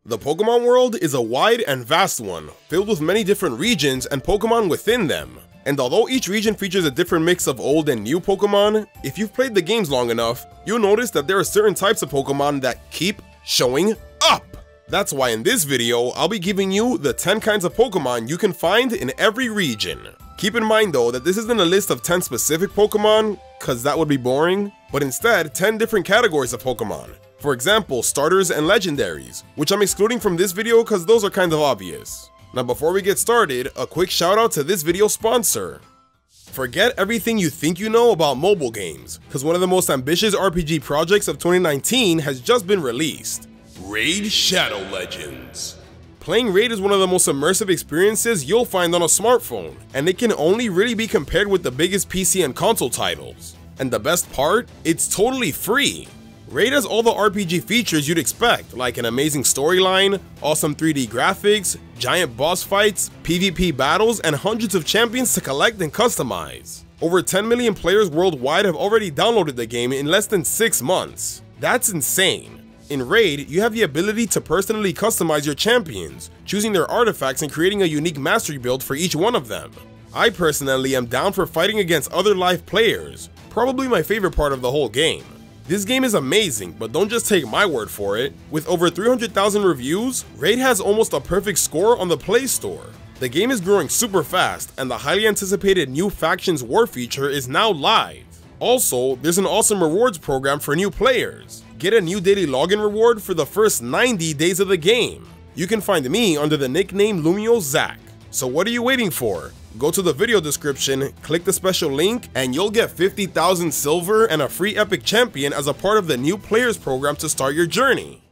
The Pokemon world is a wide and vast one, filled with many different regions and Pokemon within them. And although each region features a different mix of old and new Pokemon, if you've played the games long enough, you'll notice that there are certain types of Pokemon that keep showing up. That's why in this video, I'll be giving you the 10 kinds of Pokemon you can find in every region. Keep in mind though that this isn't a list of 10 specific Pokemon, cause that would be boring, but instead 10 different categories of Pokemon. For example, starters and legendaries, which I'm excluding from this video cause those are kind of obvious. Now before we get started, a quick shout out to this video sponsor. Forget everything you think you know about mobile games, cause one of the most ambitious RPG projects of 2019 has just been released. Raid Shadow Legends. Playing Raid is one of the most immersive experiences you'll find on a smartphone, and it can only really be compared with the biggest PC and console titles. And the best part? It's totally free! Raid has all the RPG features you'd expect, like an amazing storyline, awesome 3D graphics, giant boss fights, PvP battles, and hundreds of champions to collect and customize. Over 10 million players worldwide have already downloaded the game in less than 6 months. That's insane! In Raid, you have the ability to personally customize your champions, choosing their artifacts and creating a unique mastery build for each one of them. I personally am down for fighting against other live players, probably my favorite part of the whole game. This game is amazing, but don't just take my word for it. With over 300,000 reviews, Raid has almost a perfect score on the Play Store. The game is growing super fast, and the highly anticipated new Factions War feature is now live. Also, there's an awesome rewards program for new players. Get a new daily login reward for the first 90 days of the game. You can find me under the nickname LUMIOSE. So what are you waiting for? Go to the video description, click the special link, and you'll get 50,000 silver and a free epic champion as a part of the new players program to start your journey.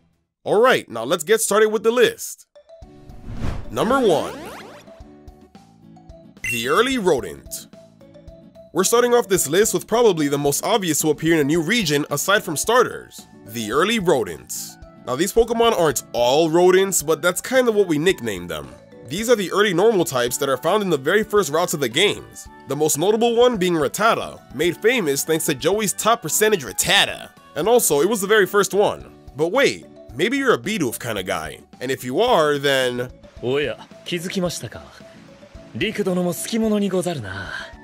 Alright, now let's get started with the list. Number 1. The Early Rodent. We're starting off this list with probably the most obvious to appear in a new region aside from starters, the Early Rodents. Now these Pokemon aren't all rodents, but that's kind of what we nicknamed them. These are the early normal types that are found in the very first routes of the games, the most notable one being Rattata, made famous thanks to Joey's top percentage Rattata. And also, it was the very first one. But wait, maybe you're a Bidoof kind of guy, and if you are, then...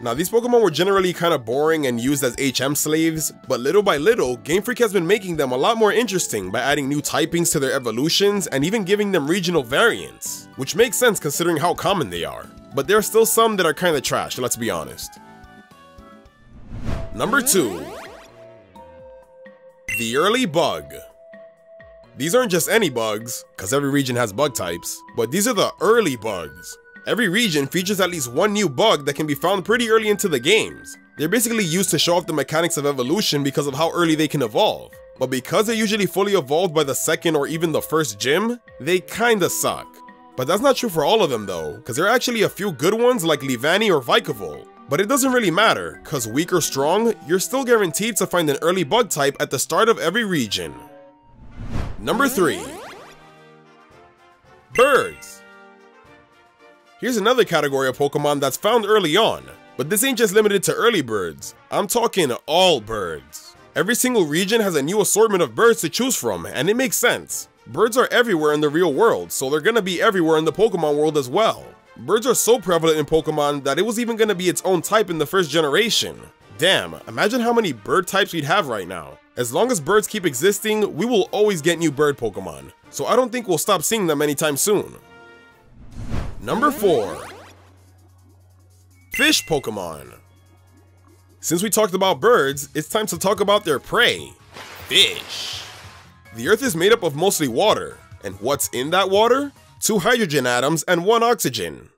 Now these Pokemon were generally kind of boring and used as HM slaves, but little by little, Game Freak has been making them a lot more interesting by adding new typings to their evolutions and even giving them regional variants, which makes sense considering how common they are. But there are still some that are kind of trash, let's be honest. Number 2. The Early Bug. These aren't just any bugs, cause every region has bug types, but these are the early bugs. Every region features at least one new bug that can be found pretty early into the games. They're basically used to show off the mechanics of evolution because of how early they can evolve. But because they're usually fully evolved by the second or even the first gym, they kinda suck. But that's not true for all of them though, because there are actually a few good ones like Leavanny or Vikavolt. But it doesn't really matter, cause weak or strong, you're still guaranteed to find an early bug type at the start of every region. Number 3. Birds. Here's another category of Pokemon that's found early on, but this ain't just limited to early birds, I'm talking all birds. Every single region has a new assortment of birds to choose from, and it makes sense. Birds are everywhere in the real world, so they're gonna be everywhere in the Pokemon world as well. Birds are so prevalent in Pokemon that it was even gonna be its own type in the first generation. Damn, imagine how many bird types we'd have right now. As long as birds keep existing, we will always get new bird Pokemon, so I don't think we'll stop seeing them anytime soon. Number 4. Fish Pokemon. Since we talked about birds, it's time to talk about their prey, fish. The Earth is made up of mostly water, and what's in that water? 2 hydrogen atoms and 1 oxygen.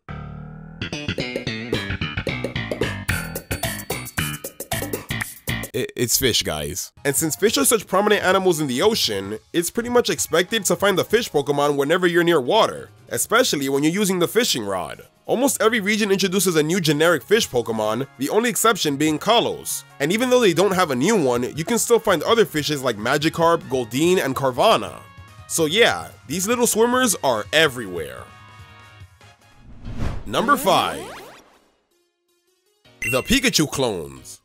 It's fish, guys. And since fish are such prominent animals in the ocean, it's pretty much expected to find the fish Pokemon whenever you're near water, especially when you're using the fishing rod. Almost every region introduces a new generic fish Pokemon, the only exception being Karlos. And even though they don't have a new one, you can still find other fishes like Magikarp, Goldeen, and Carvana. So yeah, these little swimmers are everywhere. Number 5. The Pikachu Clones.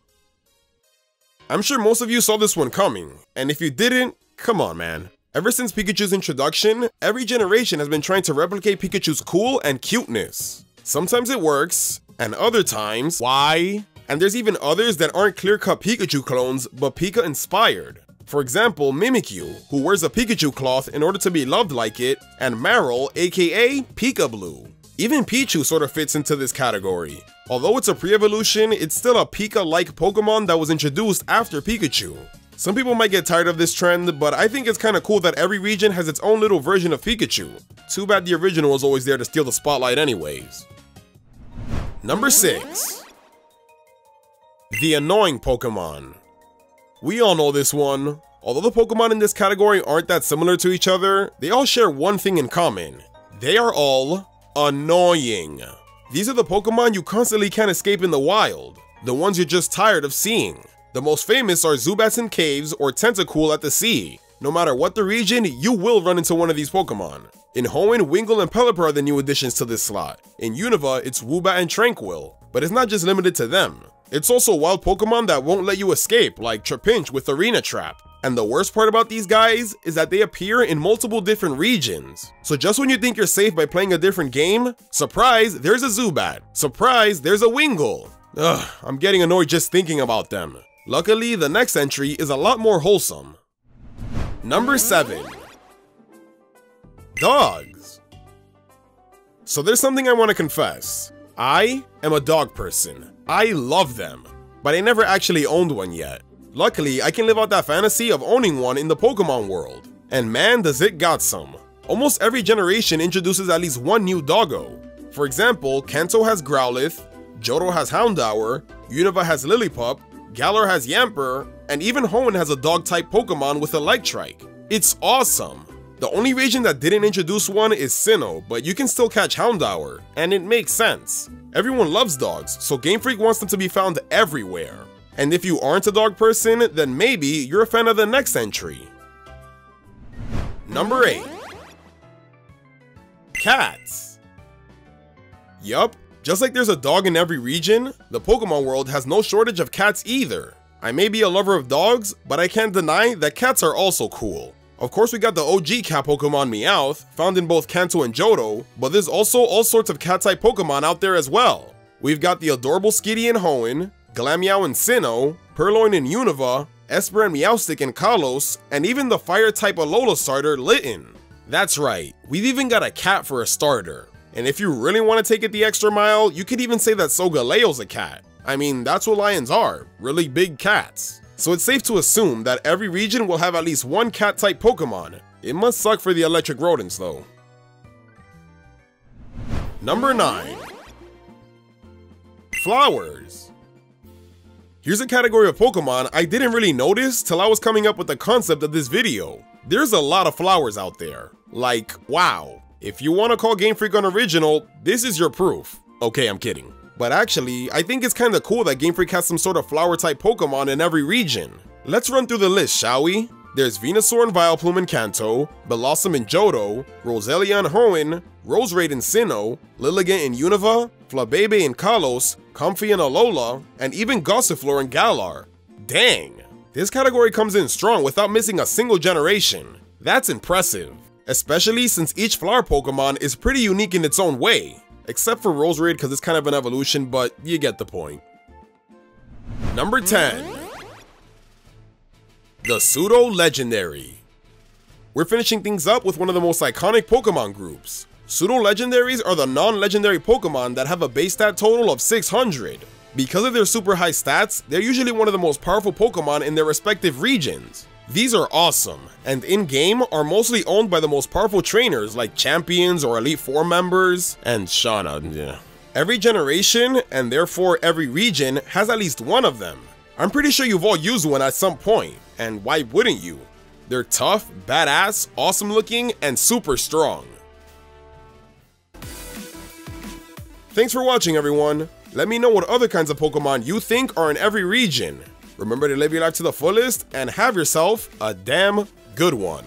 I'm sure most of you saw this one coming, and if you didn't, come on man. Ever since Pikachu's introduction, every generation has been trying to replicate Pikachu's cool and cuteness. Sometimes it works, and other times, why? And there's even others that aren't clear-cut Pikachu clones, but Pika inspired. For example, Mimikyu, who wears a Pikachu cloth in order to be loved like it, and Marill, aka Pika Blue. Even Pichu sort of fits into this category. Although it's a pre-evolution, it's still a Pika-like Pokemon that was introduced after Pikachu. Some people might get tired of this trend, but I think it's kinda cool that every region has its own little version of Pikachu. Too bad the original is always there to steal the spotlight anyways. Number 6. The annoying Pokemon. We all know this one. Although the Pokemon in this category aren't that similar to each other, they all share one thing in common. They are all annoying. These are the Pokemon you constantly can't escape in the wild, the ones you're just tired of seeing. The most famous are Zubats in caves or Tentacool at the sea. No matter what the region, you will run into one of these Pokemon. In Hoenn, Wingull, and Pelipper are the new additions to this slot. In Unova, it's Woobat and Tranquil, but it's not just limited to them. It's also wild Pokemon that won't let you escape, like Trapinch with Arena Trap. And the worst part about these guys is that they appear in multiple different regions. So just when you think you're safe by playing a different game, surprise, there's a Zubat. Surprise, there's a Wingull. Ugh, I'm getting annoyed just thinking about them. Luckily, the next entry is a lot more wholesome. Number 7. Dogs. So there's something I want to confess. I am a dog person. I love them, but I never actually owned one yet. Luckily, I can live out that fantasy of owning one in the Pokemon world. And man, does it got some. Almost every generation introduces at least one new doggo. For example, Kanto has Growlithe, Johto has Houndour, Unova has Lillipup, Galar has Yamper, and even Hoenn has a dog-type Pokemon with Electrike. It's awesome! The only region that didn't introduce one is Sinnoh, but you can still catch Houndour, and it makes sense. Everyone loves dogs, so Game Freak wants them to be found everywhere. And if you aren't a dog person, then maybe you're a fan of the next entry. Number 8. Cats. Yup, just like there's a dog in every region, the Pokemon world has no shortage of cats either. I may be a lover of dogs, but I can't deny that cats are also cool. Of course, we got the OG cat Pokemon Meowth, found in both Kanto and Johto, but there's also all sorts of cat-type Pokemon out there as well. We've got the adorable Skitty in Hoenn, Glameow in Sinnoh, Purloin in Unova, Esper and Meowstic in Karlos, and even the fire-type Alola starter, Litten. That's right, we've even got a cat for a starter. And if you really want to take it the extra mile, you could even say that Solgaleo's a cat. I mean, that's what lions are, really big cats. So it's safe to assume that every region will have at least one cat-type Pokemon. It must suck for the electric rodents though. Number 9. Flowers. Here's a category of Pokemon I didn't really notice till I was coming up with the concept of this video. There's a lot of flowers out there. Like, wow. If you want to call Game Freak unoriginal, this is your proof. Okay, I'm kidding. But actually, I think it's kinda cool that Game Freak has some sort of flower-type Pokemon in every region. Let's run through the list, shall we? There's Venusaur and Vileplume in Kanto, Bellossom in Johto, Roselia in Hoenn, Roserade in Sinnoh, Lilligant in Unova, Flabebe in Karlos, Comfey in Alola, and even Gossifleur in Galar. Dang! This category comes in strong without missing a single generation. That's impressive. Especially since each flower Pokemon is pretty unique in its own way. Except for Roserade because it's kind of an evolution, but you get the point. Number 10. The Pseudo Legendary. We're finishing things up with one of the most iconic Pokemon groups. Pseudo Legendaries are the non-legendary Pokemon that have a base stat total of 600. Because of their super high stats, they're usually one of the most powerful Pokemon in their respective regions. These are awesome, and in-game are mostly owned by the most powerful trainers like Champions or Elite Four members, and Shauna, yeah. Every generation, and therefore every region, has at least one of them. I'm pretty sure you've all used one at some point, and why wouldn't you? They're tough, badass, awesome looking, and super strong. Thanks for watching, everyone. Let me know what other kinds of Pokemon you think are in every region. Remember to live your life to the fullest and have yourself a damn good one.